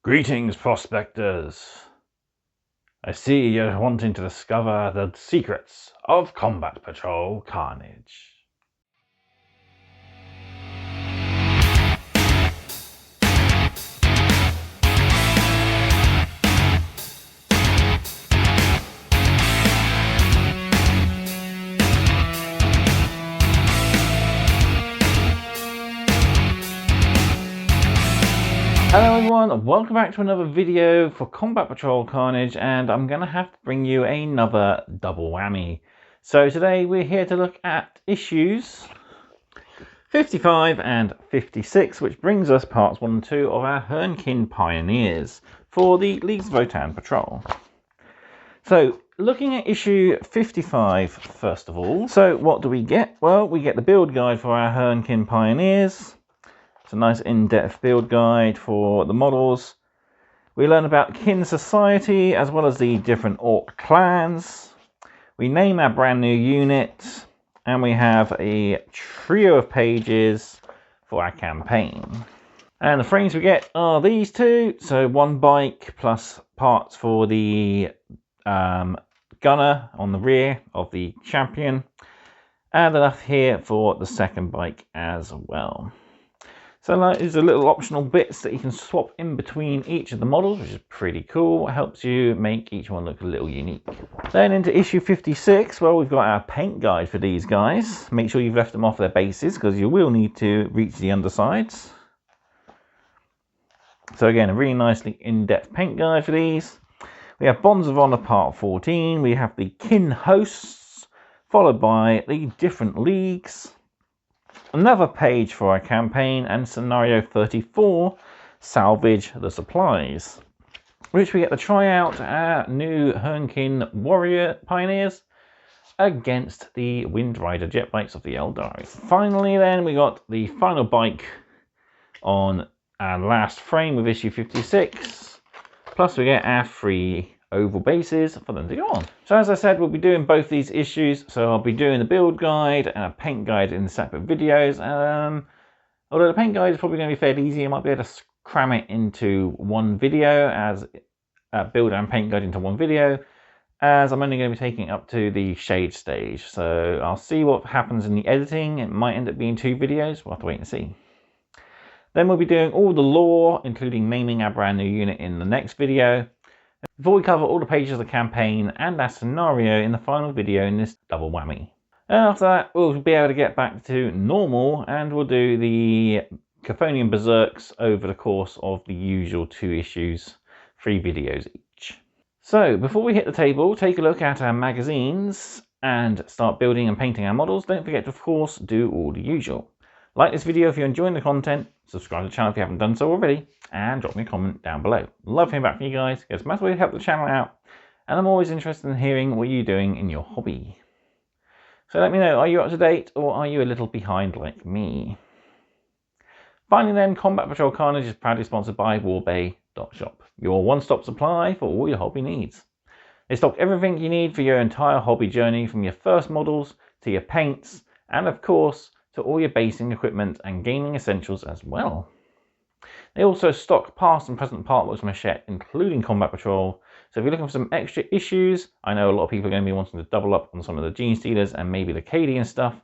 Greetings, prospectors. I see you're wanting to discover the secrets of Combat Patrol Carnage. Hello everyone, welcome back to another video for Combat Patrol Carnage, and I'm going to have to bring you another double whammy. So today we're here to look at issues 55 and 56, which brings us parts 1 and 2 of our Hernkyn Pioneers for the Leagues of Votann Patrol. So looking at issue 55 first of all, so what do we get? Well, we get the build guide for our Hernkyn Pioneers. It's a nice in-depth build guide for the models. We learn about kin society as well as the different orc clans. We name our brand new unit, and we have a trio of pages for our campaign. And the frames we get are these two. So one bike plus parts for the gunner on the rear of the champion, and enough here for the second bike as well. So there's a little optional bits that you can swap in between each of the models, which is pretty cool. It helps you make each one look a little unique. Then into issue 56, well, we've got our paint guide for these guys. Make sure you've left them off their bases, because you will need to reach the undersides. So again, a really nicely in-depth paint guide for these. We have Bonds of Honor Part 14. We have the kin hosts, followed by the different leagues. Another page for our campaign, and scenario 34, salvage the supplies, which we get to try out our new Hernkyn Pioneers against the Wind Rider jet bikes of the Eldari. Finally then, we got the final bike on our last frame with issue 56, plus we get our 3 oval bases for them to go on. So as I said, we'll be doing both these issues. So I'll be doing the build guide and a paint guide in separate videos. Although the paint guide is probably going to be fairly easy, I might be able to cram it into one video, as build and paint guide into one video, as I'm only going to be taking it up to the shade stage. So I'll see what happens in the editing. It might end up being 2 videos. We'll have to wait and see. Then we'll be doing all the lore, including naming our brand new unit, in the next video, before we cover all the pages of the campaign and our scenario in the final video in this double whammy. And after that, we'll be able to get back to normal, and we'll do the Chthonian Berserks over the course of the usual 2 issues, 3 videos each. So before we hit the table, take a look at our magazines and start building and painting our models. Don't forget to, of course, do all the usual. Like this video if you're enjoying the content, subscribe to the channel if you haven't done so already, and drop me a comment down below. Love hearing back from you guys. It's a massive way to help the channel out, and I'm always interested in hearing what you're doing in your hobby. So let me know, are you up to date, or are you a little behind like me? Finally then, Combat Patrol Carnage is proudly sponsored by warbay.shop, your one-stop supply for all your hobby needs. They stock everything you need for your entire hobby journey, from your first models to your paints, and of course to all your basing equipment and gaming essentials as well. They also stock past and present partworks from Hachette, including Combat Patrol. So if you're looking for some extra issues, I know a lot of people are going to be wanting to double up on some of the Gene Stealers and maybe the Cadian stuff.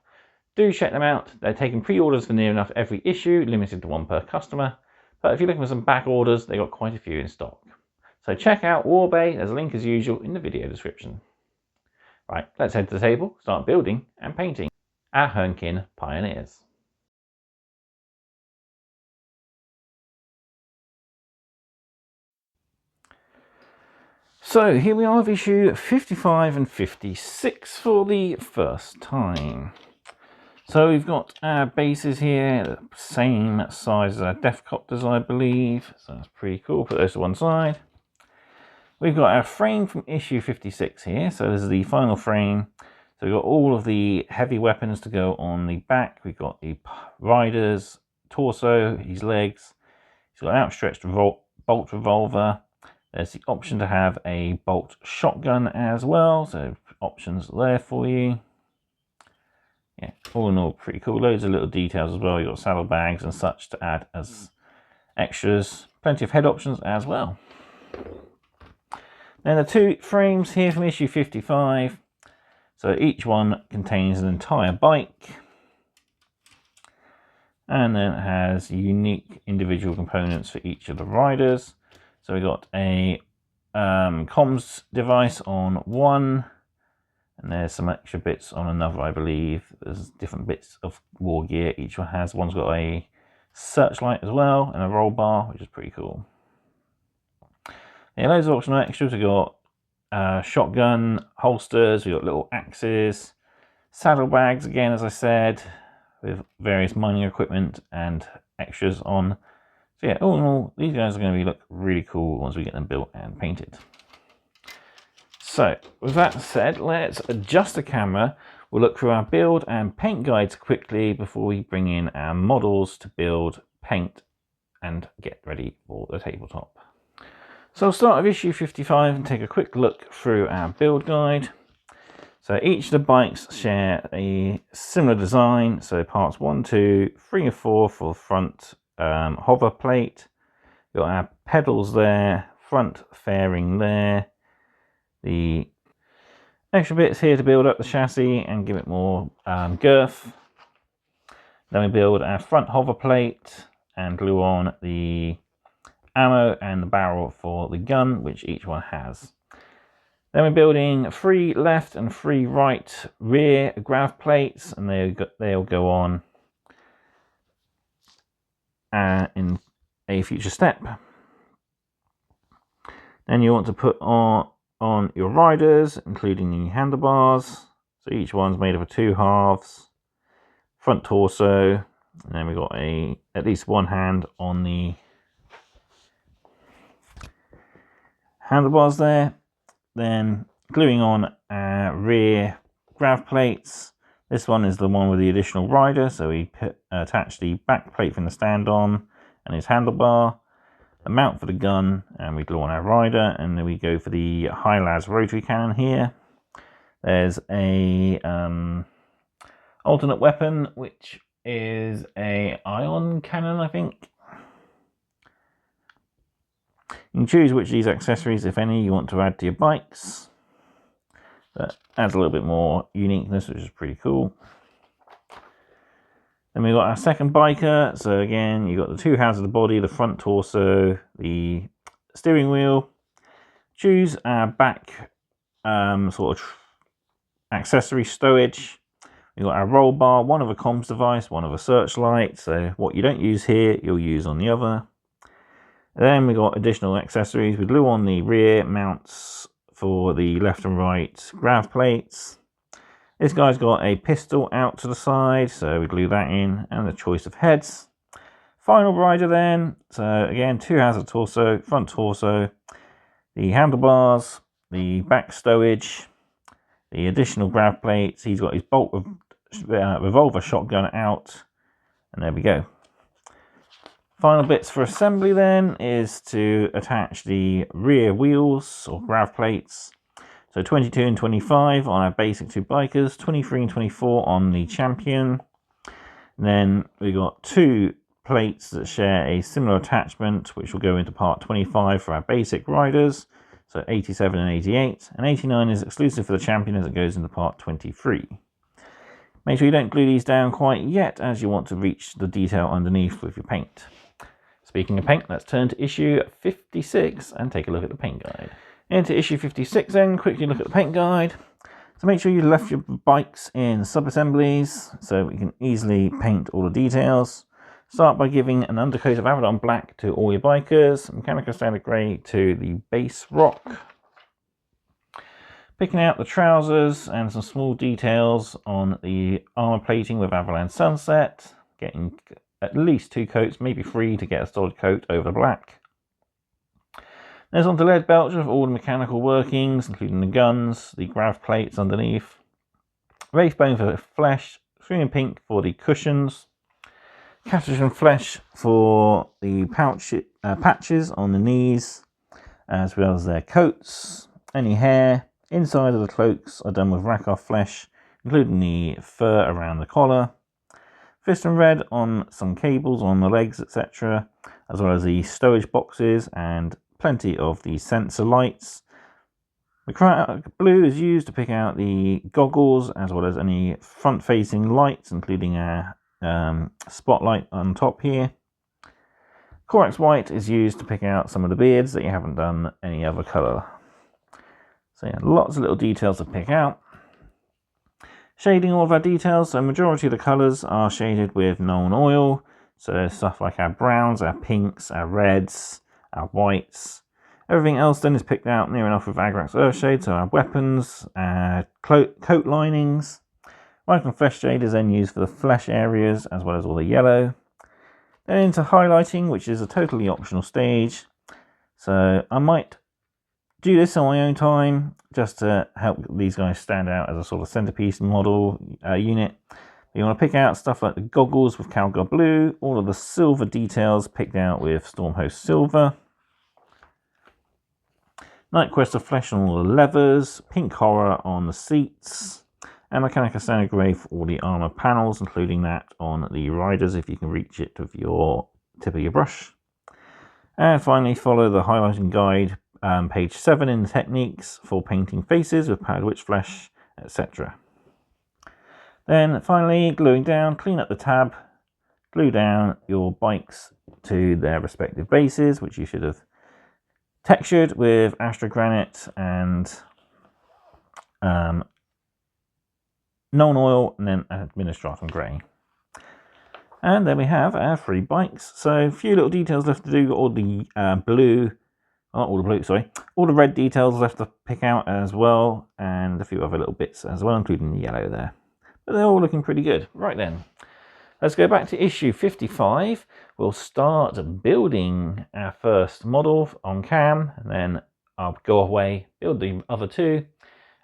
Do check them out. They're taking pre-orders for near enough every issue, limited to 1 per customer. But if you're looking for some back orders, they've got quite a few in stock. So check out Warbay. There's a link as usual in the video description. Right, let's head to the table, start building and painting our Hernkyn Pioneers. So here we are with issue 55 and 56 for the first time. So we've got our bases here, the same size as our Deathcopters, I believe. So that's pretty cool. Put those to one side. We've got our frame from issue 56 here. So this is the final frame. So we've got all of the heavy weapons to go on the back. We've got the rider's torso, his legs. He's got an outstretched bolt revolver. There's the option to have a bolt shotgun as well. So options there for you. Yeah, all in all, pretty cool. Loads of little details as well. You've got saddlebags and such to add as extras. plenty of head options as well. Then the 2 frames here from issue 55. So each one contains an entire bike. And then it has unique individual components for each of the riders. So we got a comms device on one, and there's some extra bits on another, I believe. There's different bits of war gear each one has. One's got a searchlight as well, and a roll bar, which is pretty cool. Yeah, loads of optional extras. We've got shotgun holsters, we've got little axes, saddlebags again, as I said, with various mining equipment and extras on. So yeah, all in all, these guys are going to look really cool once we get them built and painted. So with that said, let's adjust the camera. We'll look through our build and paint guides quickly before we bring in our models to build, paint and get ready for the tabletop. So I'll start with issue 55 and take a quick look through our build guide. So each of the bikes share a similar design. So parts 1, 2, 3 and 4 for the front hover plate. We've got our pedals there, front fairing there. The extra bits here to build up the chassis and give it more girth. Then we build our front hover plate and glue on the ammo and the barrel for the gun, which each one has. Then we're building 3 left and 3 right rear grav plates, and they'll go on in a future step. Then you want to put on your riders, including the handlebars. So each one's made up of 2 halves, front torso, and then we've got at least one hand on the handlebars there. Then gluing on rear grav plates. This one is the one with the additional rider, so we attach the back plate from the stand on and his handlebar, the mount for the gun, and we glue on our rider, and then we go for the high-las rotary cannon here. There's a alternate weapon, which is a ion cannon, I think. You can choose which of these accessories, if any, you want to add to your bikes. That adds a little bit more uniqueness, which is pretty cool. Then we've got our second biker. So again, you've got the 2 halves of the body, the front torso, the steering wheel. Choose our back sort of accessory stowage. We've got our roll bar, one of a comms device, one of a searchlight. So what you don't use here, you'll use on the other. Then we got additional accessories. We glue on the rear mounts for the left and right grav plates. This guy's got a pistol out to the side, so we glue that in, and the choice of heads. Final rider then. So again, 2 halves of torso, front torso, the handlebars, the back stowage, the additional grav plates. He's got his bolt revolver shotgun out, and there we go. Final bits for assembly then is to attach the rear wheels or grav plates. So 22 and 25 on our basic 2 bikers, 23 and 24 on the champion. And then we got 2 plates that share a similar attachment, which will go into part 25 for our basic riders. So 87 and 88, and 89 is exclusive for the champion as it goes into part 23. Make sure you don't glue these down quite yet, as you want to reach the detail underneath with your paint. Speaking of paint, let's turn to issue 56 and take a look at the paint guide. Into issue 56 then, quickly look at the paint guide. So make sure you left your bikes in sub-assemblies so we can easily paint all the details. Start by giving an undercoat of Abaddon Black to all your bikers, Mechanical Standard Grey to the base rock. Picking out the trousers and some small details on the armour plating with Avalanche Sunset. Getting at least 2 coats, maybe 3 to get a solid coat over the black. There's onto lead belcher with all the mechanical workings, including the guns, the grav plates underneath. Wraith bone for the flesh, green pink for the cushions. Caterpillar flesh for the patches on the knees, as well as their coats. Any hair inside of the cloaks are done with Rakoff flesh, including the fur around the collar. piston red on some cables on the legs, etc., as well as the stowage boxes and plenty of the sensor lights. The blue is used to pick out the goggles as well as any front-facing lights, including a spotlight on top here. Corax white is used to pick out some of the beards that you haven't done any other colour. So yeah, lots of little details to pick out. Shading all of our details, so majority of the colours are shaded with known oil. So stuff like our browns, our pinks, our reds, our whites. Everything else then is picked out near enough with Agrax Earthshade, so our weapons, our coat linings. White Flesh Shade is then used for the flesh areas as well as all the yellow. Then into highlighting, which is a totally optional stage. So I might do this on my own time just to help these guys stand out as a sort of centerpiece model unit. You want to pick out stuff like the goggles with Calgar Blue, all of the silver details picked out with Stormhost Silver. Night Quest of Flesh on all the levers, Pink Horror on the seats, and Mechanica Standard Grey for all the armor panels, including that on the riders if you can reach it with your tip of your brush. And finally, follow the highlighting guide, page 7 in the techniques for painting faces with powdered witch flesh, etc. Then finally, gluing down, clean up the tab, glue down your bikes to their respective bases, which you should have textured with Astro Granite and Known Oil, and then Administratum Grey. And then we have our 3 bikes. So a few little details left to do. All the all the red details left to pick out as well, and a few other little bits as well, including the yellow there. But they're all looking pretty good. Right then, let's go back to issue 55. We'll start building our first model on cam, and then I'll go away, build the other 2,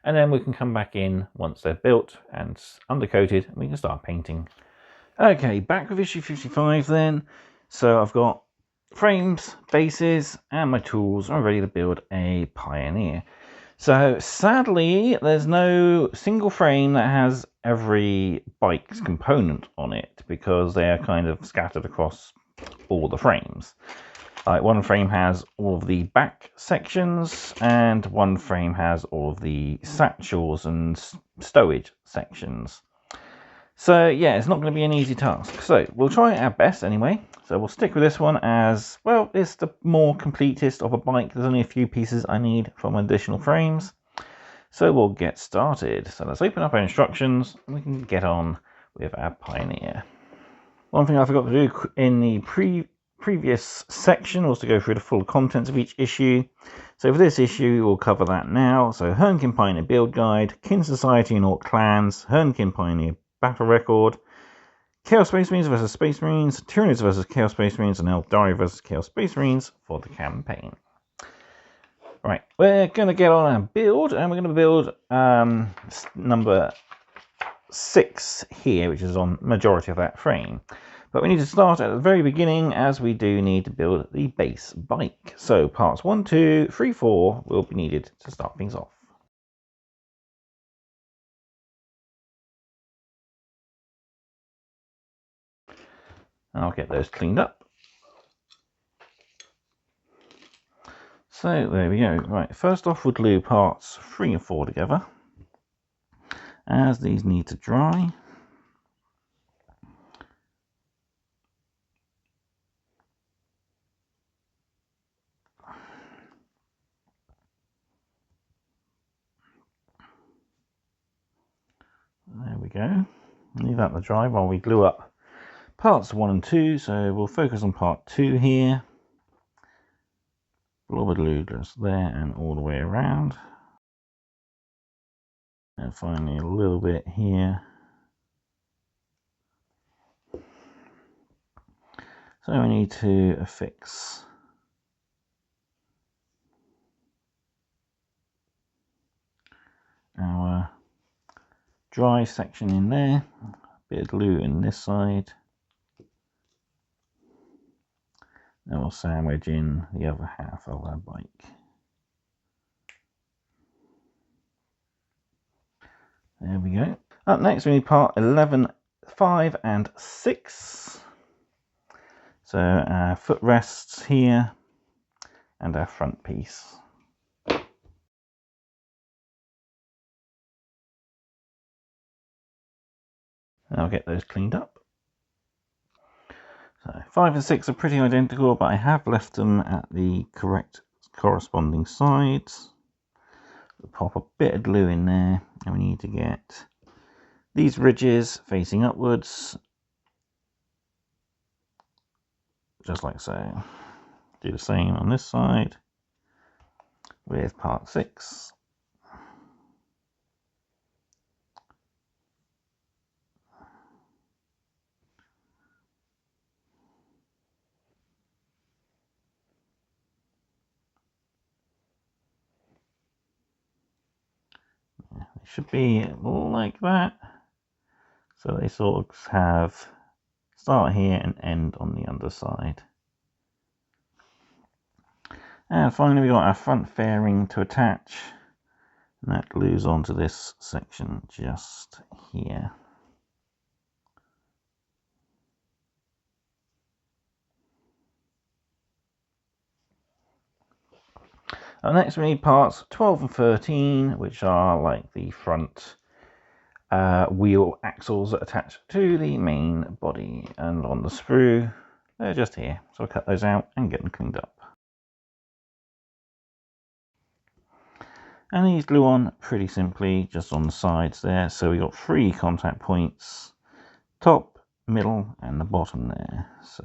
and then we can come back in once they're built and undercoated, and we can start painting. Okay, back with issue 55 then. So I've got frames, bases, and my tools are ready to build a Pioneer. So sadly, there's no single frame that has every bike's component on it, because they are kind of scattered across all the frames. Like one frame has all of the back sections, and one frame has all of the satchels and stowage sections. So yeah, it's not going to be an easy task. So we'll try our best anyway. So we'll stick with this one as, well, it's the more completest of a bike. There's only a few pieces I need from additional frames. So we'll get started. So let's open up our instructions and we can get on with our Pioneer. One thing I forgot to do in the previous section was to go through the full contents of each issue. So for this issue, we'll cover that now. So Hernkyn Pioneer Build Guide, Kin Society and Orc Clans, Hernkyn Pioneer Battle Record, Chaos Space Marines versus Space Marines, Tyranids versus Chaos Space Marines, and Eldari versus Chaos Space Marines for the campaign. Right, we're going to get on our build, and we're going to build number 6 here, which is on majority of that frame. But we need to start at the very beginning, as we do need to build the base bike. So parts 1, 2, 3, 4 will be needed to start things off. I'll get those cleaned up. So there we go. Right, first off we'll glue parts 3 and 4 together, as these need to dry. There we go. Leave that to dry while we glue up parts 1 and 2, so we'll focus on part 2 here. Blobber glue just there and all the way around. And finally a little bit here. So we need to affix our dry section in there. A bit of glue in this side. Then we'll sandwich in the other half of our bike. There we go. Up next we need part 11 5 and 6. So our footrests here and our front piece. I'll get those cleaned up. So 5 and 6 are pretty identical, but I have left them at the correct corresponding sides. We'll pop a bit of glue in there, and we need to get these ridges facing upwards, just like so. Do the same on this side with part 6. It should be like that. So they sort of have start here and end on the underside. And finally we got our front fairing to attach. And that glues onto this section just here. Next we need parts 12 and 13, which are like the front wheel axles that attach to the main body, and on the sprue they're just here. So I'll cut those out and get them cleaned up. And these glue on pretty simply just on the sides there. So we got 3 contact points, top, middle and the bottom there. So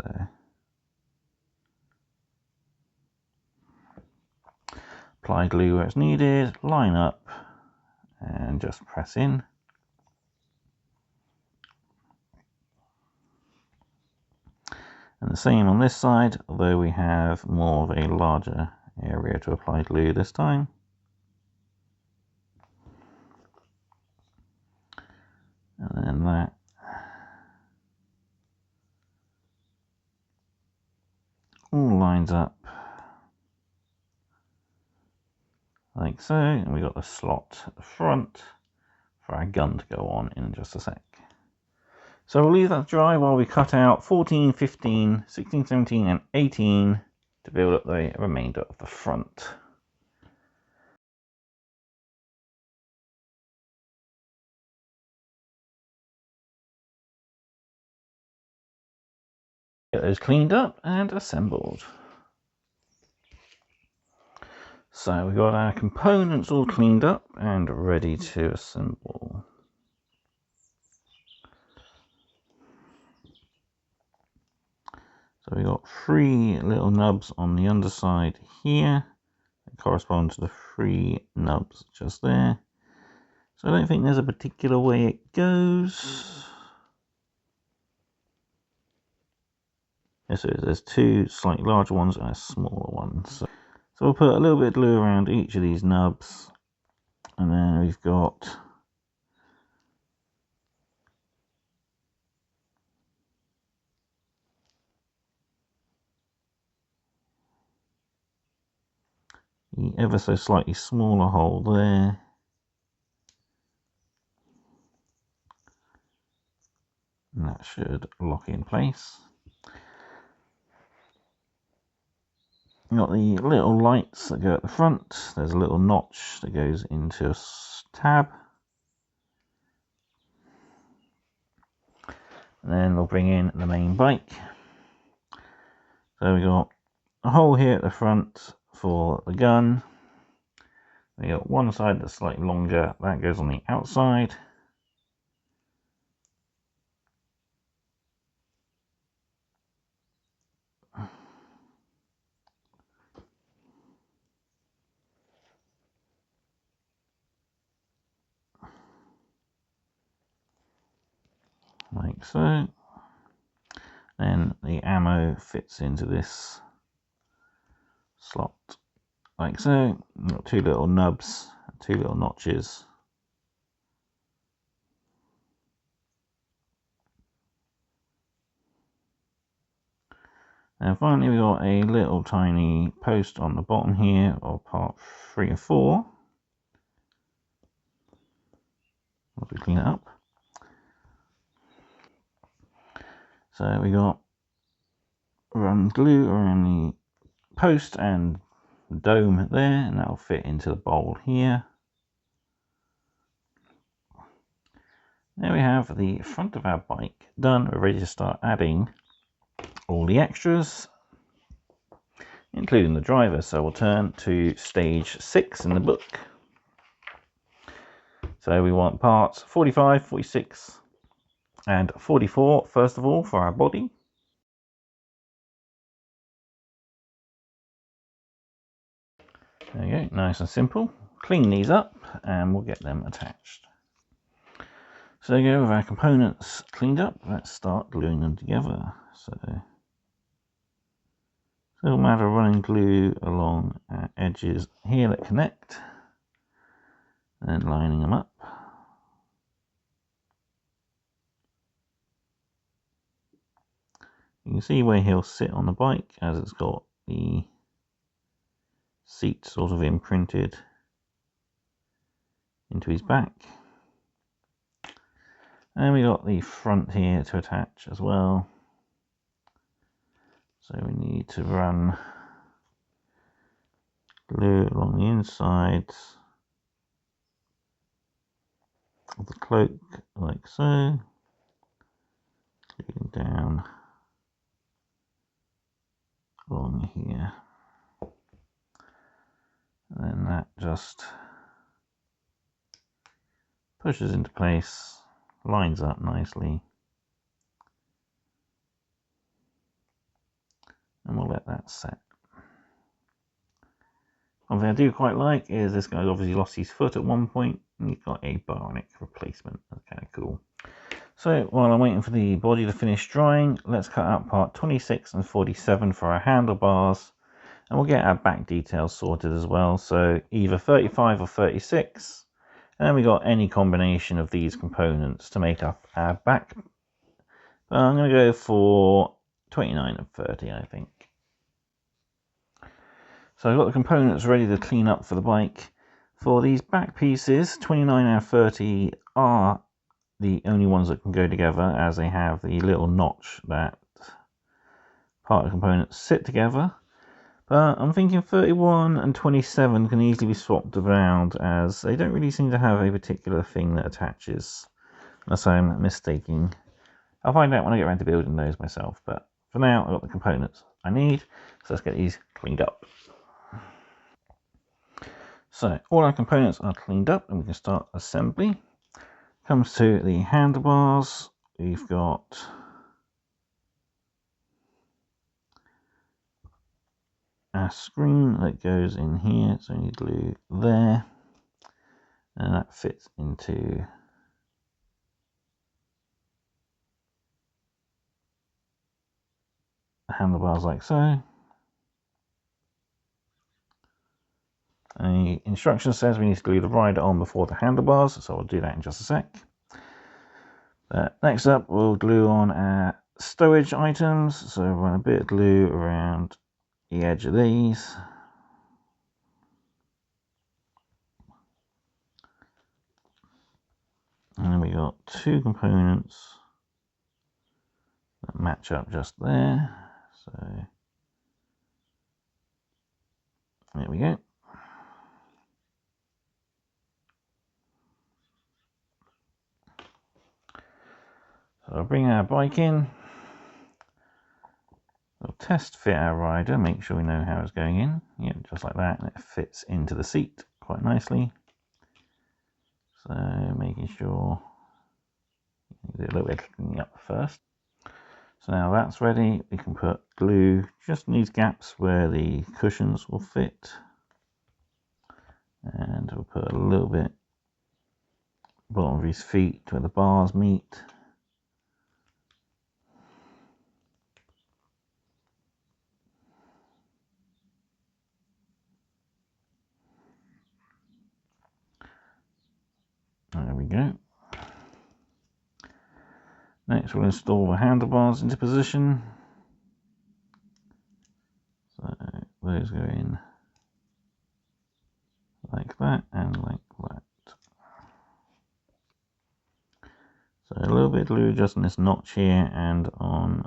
apply glue where it's needed, line up and just press in. And the same on this side, although we have more of a larger area to apply glue this time. And then that. All lines up like so, and we got the slot at the front for our gun to go on in just a sec. So we'll leave that dry while we cut out 14, 15, 16, 17 and 18 to build up the remainder of the front. Get those cleaned up and assembled. So we've got our components all cleaned up and ready to assemble. So we've got 3 little nubs on the underside here that correspond to the 3 nubs just there. So I don't think there's a particular way it goes. Yes, there's 2 slightly larger ones and a smaller one. So we'll put a little bit of glue around each of these nubs, and then we've got the ever so slightly smaller hole there. And that should lock in place. You've got the little lights that go at the front. There's a little notch that goes into a tab. And then we'll bring in the main bike. So we got a hole here at the front for the gun. We got one side that's slightly longer, that goes on the outside. Like so. Then the ammo fits into this slot like so. We've got 2 little nubs, 2 little notches. And finally we got a little tiny post on the bottom here of part 3 and 4. Once we clean it up. So we got run glue around the post and dome there, and that'll fit into the bowl here. There we have the front of our bike done. We're ready to start adding all the extras, including the driver. So we'll turn to stage 6 in the book. So we want parts 45, 46 and 44 first of all for our body. There you go, nice and simple. Clean these up and we'll get them attached. So there you go, with our components cleaned up, let's start gluing them together. So it'll matter running glue along our edges here that connect and lining them up. You can see where he'll sit on the bike as it's got the seat sort of imprinted into his back. And we got the front here to attach as well. So we need to run glue along the insides of the cloak like so, gluing down along here, and then that just pushes into place, lines up nicely, and we'll let that set. One thing I do quite like is this guy's obviously lost his foot at one point, and he's got a bionic replacement. That's kind of cool. So while I'm waiting for the body to finish drying, let's cut out part 26 and 47 for our handlebars, and we'll get our back details sorted as well. So either 35 or 36, and then we got any combination of these components to make up our back. But I'm going to go for 29 and 30, I think. So I've got the components ready to clean up for the bike. For these back pieces, 29 and 30 are the only ones that can go together, as they have the little notch that part of the components sit together. But I'm thinking 31 and 27 can easily be swapped around, as they don't really seem to have a particular thing that attaches, unless I'm mistaken. I'll find out when I get around to building those myself, but for now I've got the components I need, so let's get these cleaned up. So all our components are cleaned up and we can start assembly. Comes to the handlebars, we've got a screen that goes in here, so you glue there, and that fits into the handlebars like so. The instruction says we need to glue the rider on before the handlebars, so I'll do that in just a sec. Next up, we'll glue on our stowage items, so run a bit of glue around the edge of these. And then we got two components that match up just there, so there we go. So I'll bring our bike in, we'll test fit our rider, make sure we know how it's going in. Yep, just like that, and it fits into the seat quite nicely. So making sure you do a little bit of cleaning up first. So now that's ready, we can put glue just in these gaps where the cushions will fit. And we'll put a little bit bottom of his feet where the bars meet. There we go. Next we'll install the handlebars into position. So those go in like that and like that. So a little little bit of glue just on this notch here and on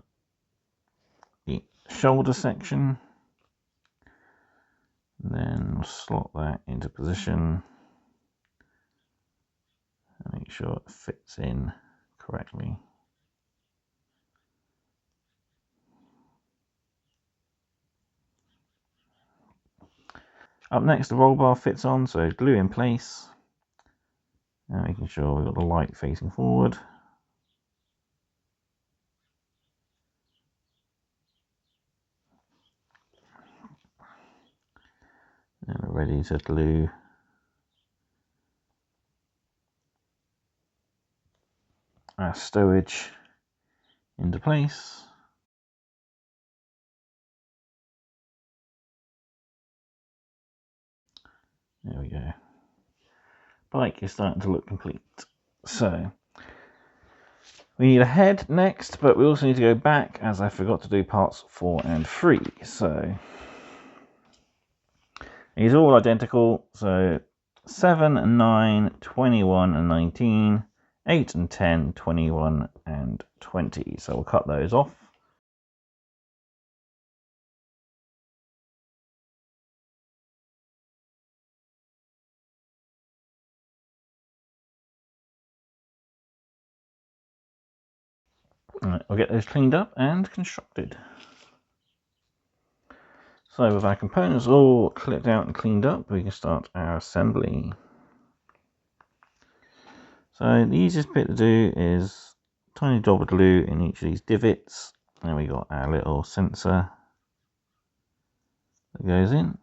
the shoulder section. And then we'll slot that into position and make sure it fits in correctly. Up next, the roll bar fits on, so glue in place and making sure we've got the light facing forward. And we're ready to glue our stowage into place. There we go. Bike is starting to look complete. So we need a head next, but we also need to go back as I forgot to do parts 4 and 3. So these are all identical. So 7 and 9, 21 and 19, 8 and 10, 21 and 20. So we'll cut those off. Right, we'll get those cleaned up and constructed. So with our components all clipped out and cleaned up, we can start our assembly. So the easiest bit to do is tiny dab of glue in each of these divots. Then we got our little sensor that goes in.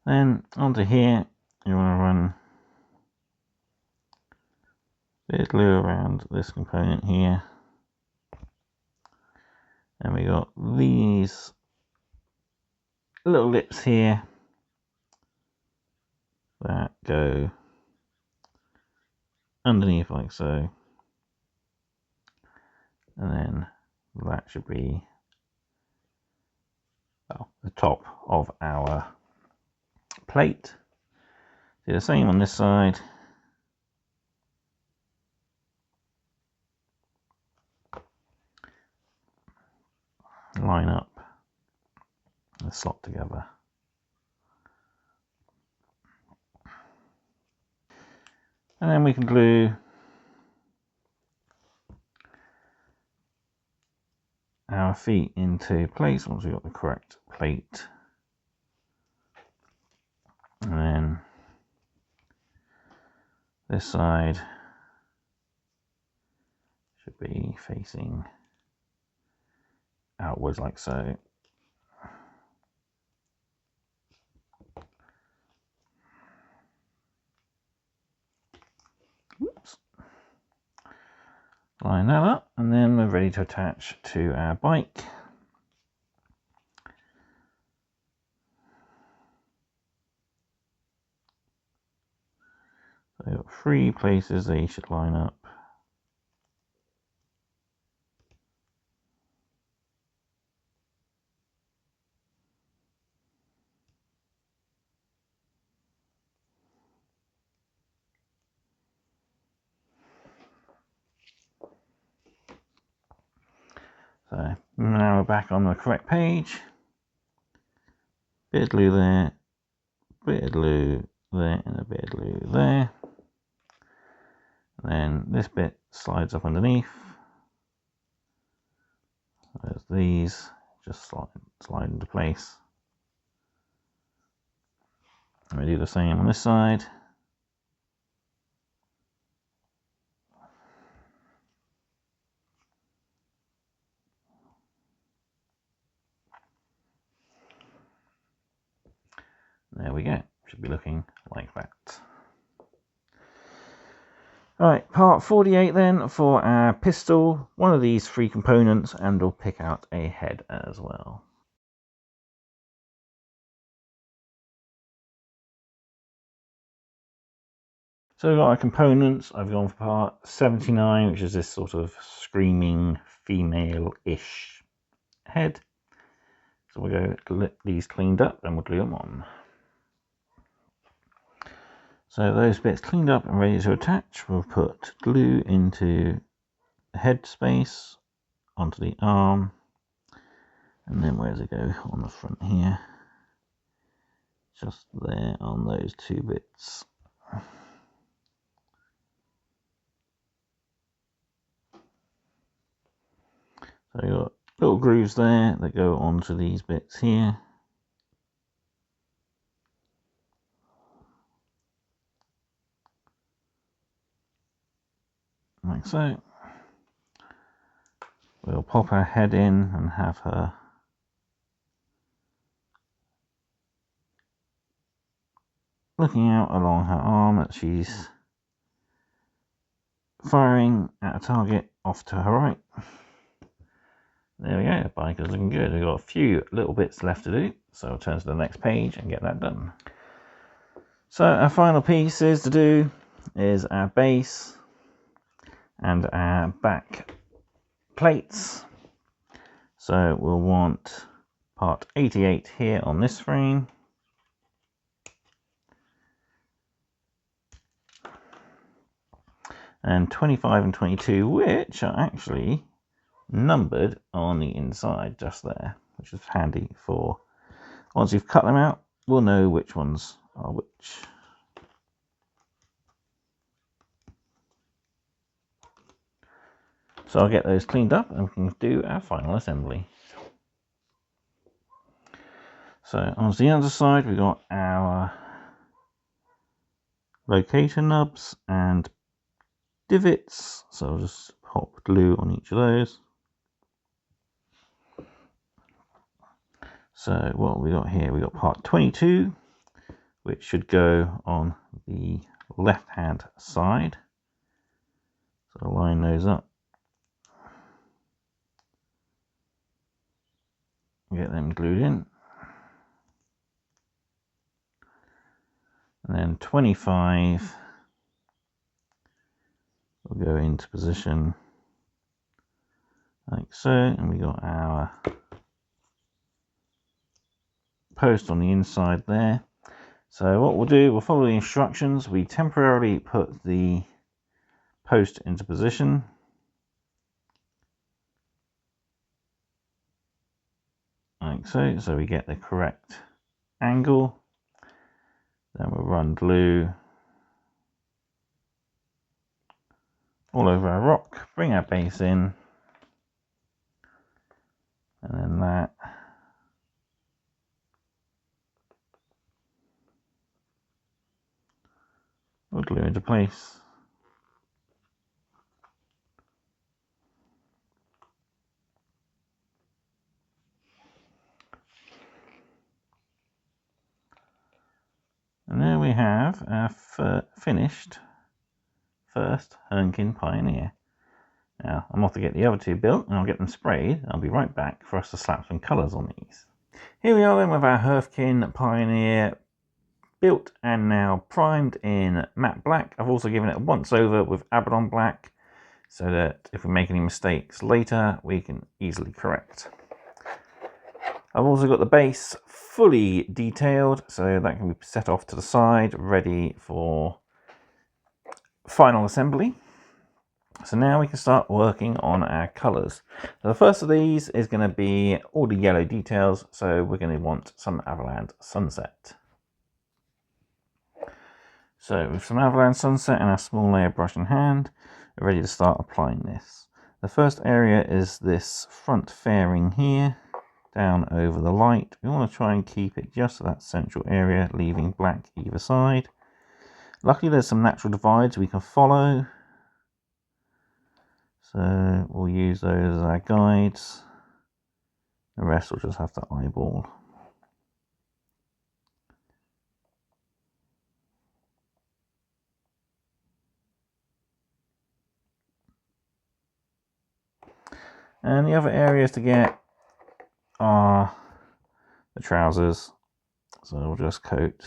Then onto here, you want to run a bit of glue around this component here. And we got these little lips here that go underneath like so. And then that should be, well, the top of our plate. Do the same on this side. Line up and slot together. And then we can glue our feet into place once we've got the correct plate. And then this side should be facing outwards like so. Oops. Line that up, and then we're ready to attach to our bike. So we've got 3 places they should line up. So now we're back on the correct page. Bit of glue there, bit of glue there, and a bit of glue there. And then this bit slides up underneath. There's these, just slide into place. And we do the same on this side. There we go, should be looking like that. Alright, part 48 then for our pistol, one of these 3 components, and we'll pick out a head as well. So we've got our components. I've gone for part 79, which is this sort of screaming female-ish head. So we'll go get these cleaned up and we'll glue them on. So those bits cleaned up and ready to attach, we'll put glue into the head space, onto the arm, and then where does it go? On the front here. Just there on those two bits. So you've got little grooves there that go onto these bits here. Like so. We'll pop her head in and have her looking out along her arm that she's firing at a target off to her right. There we go, the bike is looking good. We've got a few little bits left to do, so I'll turn to the next page and get that done. So our final pieces to do is our base and our back plates. So we'll want part 88 here on this frame. And 25 and 22, which are actually numbered on the inside just there, which is handy for once you've cut them out, we'll know which ones are which. So I'll get those cleaned up and we can do our final assembly. So on the other side we've got our locator nubs and divots, so I'll just pop glue on each of those. So what we got here, we got part 22, which should go on the left hand side. So I'll line those up. Get them glued in. And then 25 will go into position like so, and we got our post on the inside there. So what we'll do, we'll follow the instructions. We temporarily put the post into position. Like so, so we get the correct angle. Then we'll run glue all over our rock, bring our base in, and then that. We'll glue into place. And there we have our finished first Hernkyn Pioneer. Now I'm off to get the other two built and I'll get them sprayed. I'll be right back for us to slap some colours on these. Here we are then with our Hernkyn Pioneer built and now primed in matte black. I've also given it a once over with Abaddon black so that if we make any mistakes later we can easily correct. I've also got the base fully detailed so that can be set off to the side ready for final assembly. So now we can start working on our colours. The first of these is going to be all the yellow details, so we're going to want some Avalanche Sunset. So with some Avalanche Sunset and our small layer brush in hand, we're ready to start applying this. The first area is this front fairing here, down over the light. We want to try and keep it just to that central area, leaving black either side. Luckily there's some natural divides we can follow, so we'll use those as our guides. The rest we'll just have to eyeball. And the other areas to get are the trousers, so we'll just coat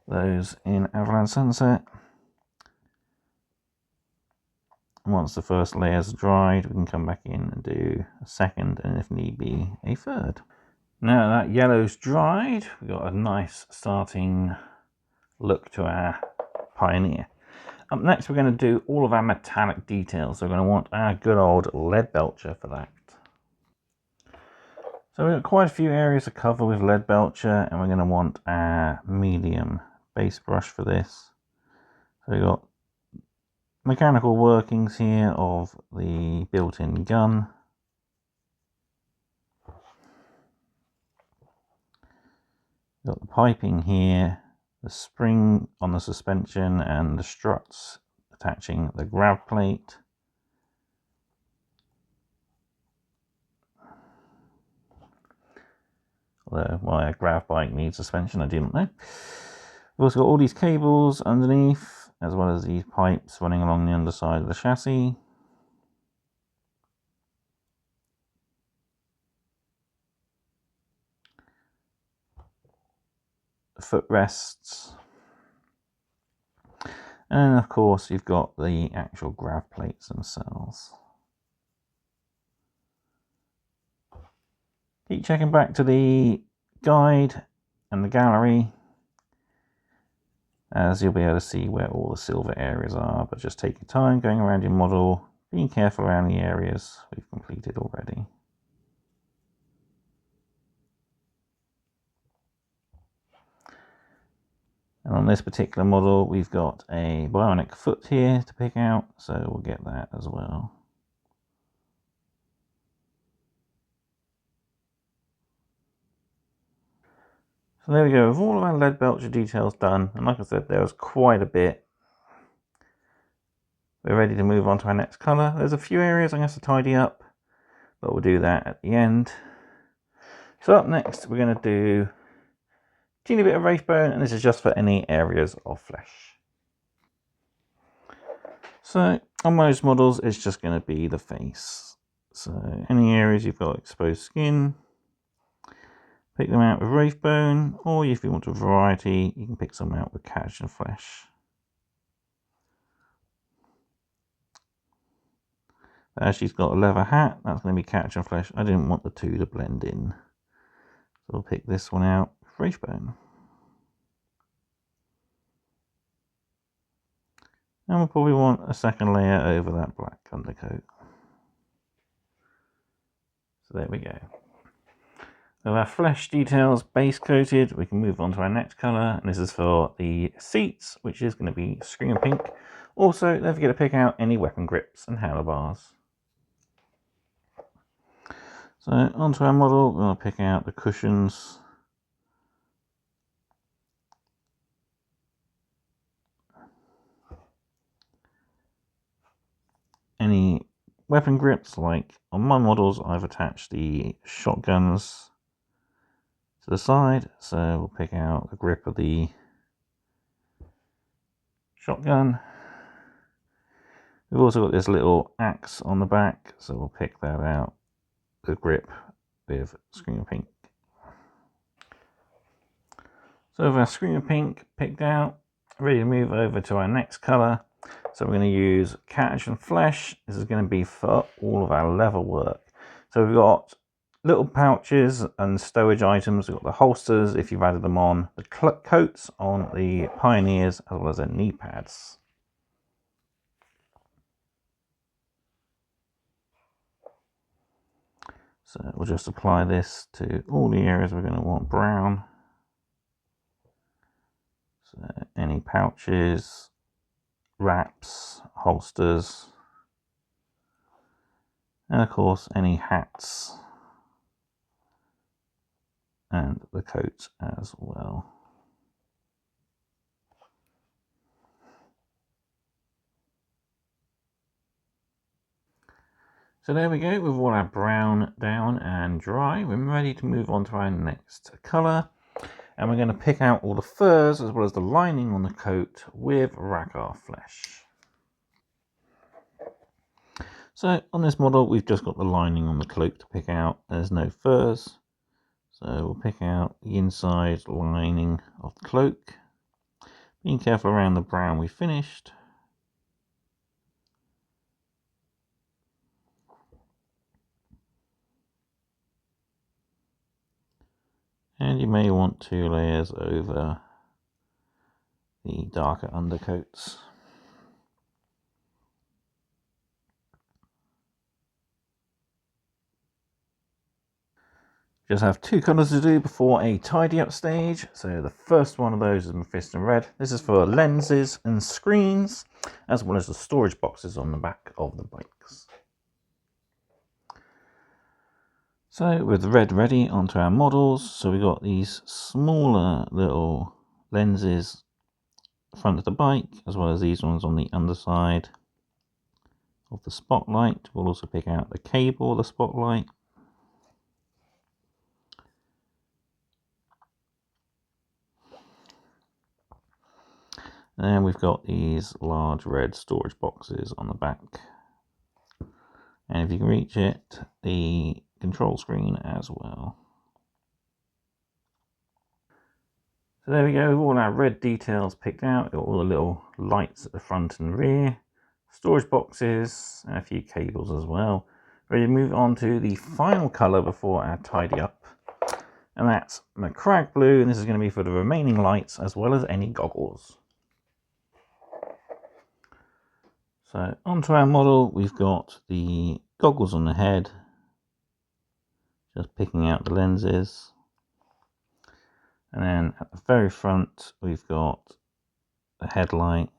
those in Avalanche Sunset. Once the first layer's dried, we can come back in and do a second, and if need be, a third. Now that yellow's dried, we've got a nice starting look to our Pioneer. Up next, we're going to do all of our metallic details. So we're going to want our good old lead belcher for that. So we've got quite a few areas to cover with lead belcher, and we're going to want our medium base brush for this. So we've got mechanical workings here of the built-in gun. We've got the piping here, the spring on the suspension, and the struts attaching the grav plate. Although why a grav bike needs suspension, I didn't know. We've also got all these cables underneath, as well as these pipes running along the underside of the chassis. The footrests. And of course you've got the actual grav plates themselves. Keep checking back to the guide and the gallery, as you'll be able to see where all the silver areas are, but just take your time going around your model, being careful around the areas we've completed already. And on this particular model, we've got a bionic foot here to pick out, so we'll get that as well. So there we go, with all of our lead belcher details done, and like I said, there was quite a bit. We're ready to move on to our next colour. There's a few areas I'm going to have to tidy up, but we'll do that at the end. So up next, we're going to do a teeny bit of wraith bone, and this is just for any areas of flesh. So on most models, it's just going to be the face. So any areas you've got exposed skin, pick them out with wraith bone, or if you want a variety, you can pick some out with catch and flesh. As she's got a leather hat, that's going to be catch and flesh. I didn't want the two to blend in, so we'll pick this one out with wraith bone. And we'll probably want a second layer over that black undercoat. So there we go. With our flesh details base coated, we can move on to our next colour, and this is for the seats, which is going to be scream pink. Also, don't forget to pick out any weapon grips and handlebars. So onto our model, we're going to pick out the cushions. Any weapon grips, like on my models, I've attached the shotguns to the side, so we'll pick out the grip of the shotgun. We've also got this little axe on the back, so we'll pick that out, the grip with scream pink. So with our scream pink picked out, ready to move over to our next colour. So we're going to use catch and flesh. This is going to be for all of our leather work. So we've got little pouches and stowage items. We've got the holsters, if you've added them on, the coats on the Pioneers, as well as their knee pads. So we'll just apply this to all the areas we're going to want brown. So any pouches, wraps, holsters, and of course any hats and the coat as well. So there we go, with all our brown down and dry, we're ready to move on to our next colour. And we're going to pick out all the furs as well as the lining on the coat with Ragar flesh. So on this model, we've just got the lining on the cloak to pick out. There's no furs. So we'll pick out the inside lining of the cloak. Being careful around the brown we finished. And you may want 2 layers over the darker undercoats. Just have 2 colours to do before a tidy up stage. So the first one of those is Mephiston Red. This is for lenses and screens, as well as the storage boxes on the back of the bikes. So with red ready, onto our models. So we've got these smaller little lenses front of the bike, as well as these ones on the underside of the spotlight. We'll also pick out the cable of the spotlight. And we've got these large red storage boxes on the back. And if you can reach it, the control screen as well. So there we go, with all our red details picked out, got all the little lights at the front and rear, storage boxes, and a few cables as well. Ready to move on to the final colour before our tidy up, and that's Macragge Blue, and this is going to be for the remaining lights as well as any goggles. So onto our model, we've got the goggles on the head, just picking out the lenses. And then at the very front, we've got the headlight,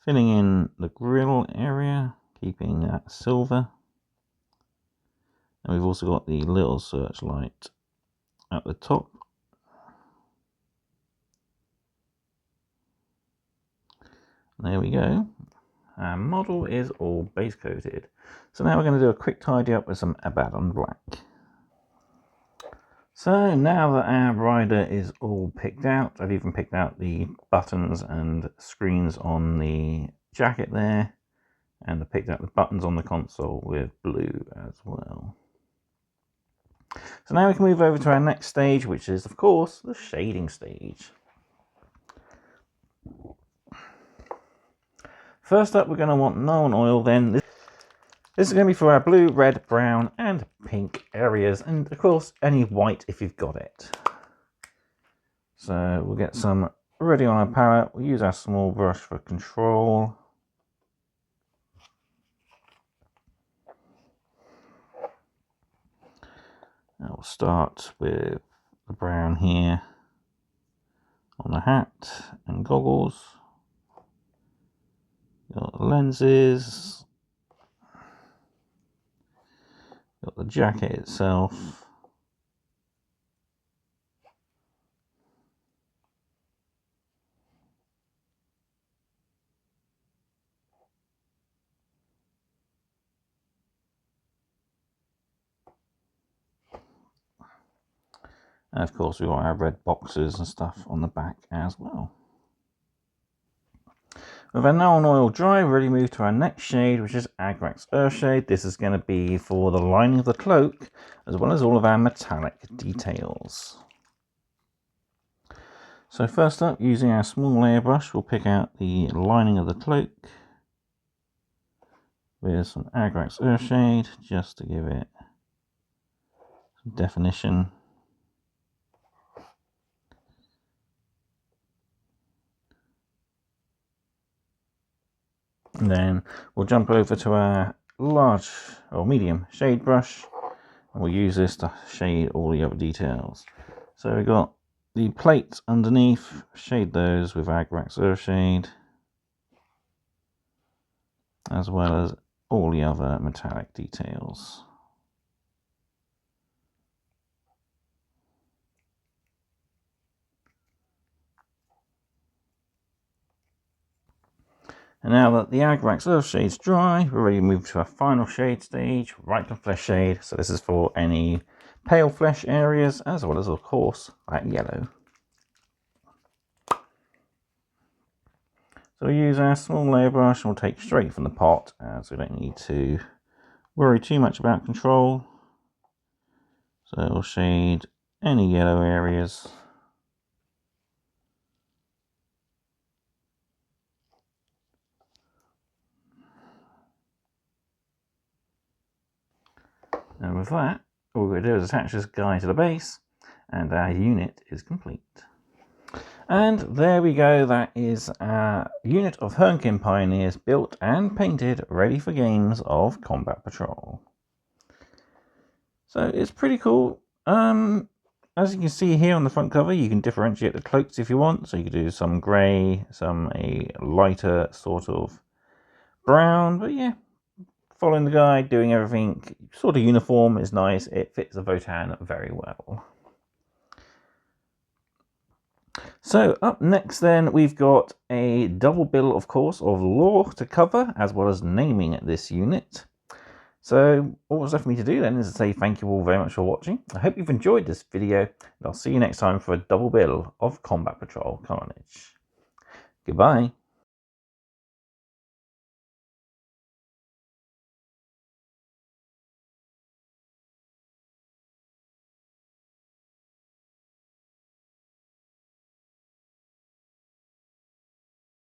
filling in the grille area, keeping that silver. And we've also got the little searchlight at the top. There we go. Our model is all base coated. So now we're going to do a quick tidy up with some Abaddon Black. So now that our rider is all picked out, I've even picked out the buttons and screens on the jacket there, and I picked out the buttons on the console with blue as well. So now we can move over to our next stage, which is of course the shading stage. First up, we're going to want nylon oil then. This is going to be for our blue, red, brown and pink areas, and of course any white if you've got it. So we'll get some ready on our palette. We'll use our small brush for control. And we'll start with the brown here on the hat and goggles. Got the lenses. Got the jacket itself. And of course we've got our red boxes and stuff on the back as well. With our nylon oil dry, we're ready to move to our next shade, which is Agrax Earthshade. This is going to be for the lining of the cloak, as well as all of our metallic details. So first up, using our small layer brush, we'll pick out the lining of the cloak with some Agrax Earthshade, just to give it some definition. And then we'll jump over to our large or medium shade brush, and we'll use this to shade all the other details. So we've got the plates underneath, shade those with Agrax Earthshade, as well as all the other metallic details. And now that the Agrax Earthshade's dry, we're ready to move to our final shade stage, Reikland Flesh Shade. So this is for any pale flesh areas, as well as of course that yellow. So we use our small layer brush and we'll take straight from the pot, as we don't need to worry too much about control. So we'll shade any yellow areas. And with that, all we're going to do is attach this guy to the base, and our unit is complete. And there we go, that is our unit of Hernkyn Pioneers built and painted, ready for games of Combat Patrol. So it's pretty cool. As you can see here on the front cover, you can differentiate the cloaks if you want. So you can do some grey, some a lighter sort of brown, but yeah, following the guide, doing everything sort of uniform is nice. It fits the Votan very well. So up next then, we've got a double bill, of course, of lore to cover, as well as naming this unit. So all that's left for me to do then is to say thank you all very much for watching. I hope you've enjoyed this video, and I'll see you next time for a double bill of Combat Patrol Carnage. Goodbye.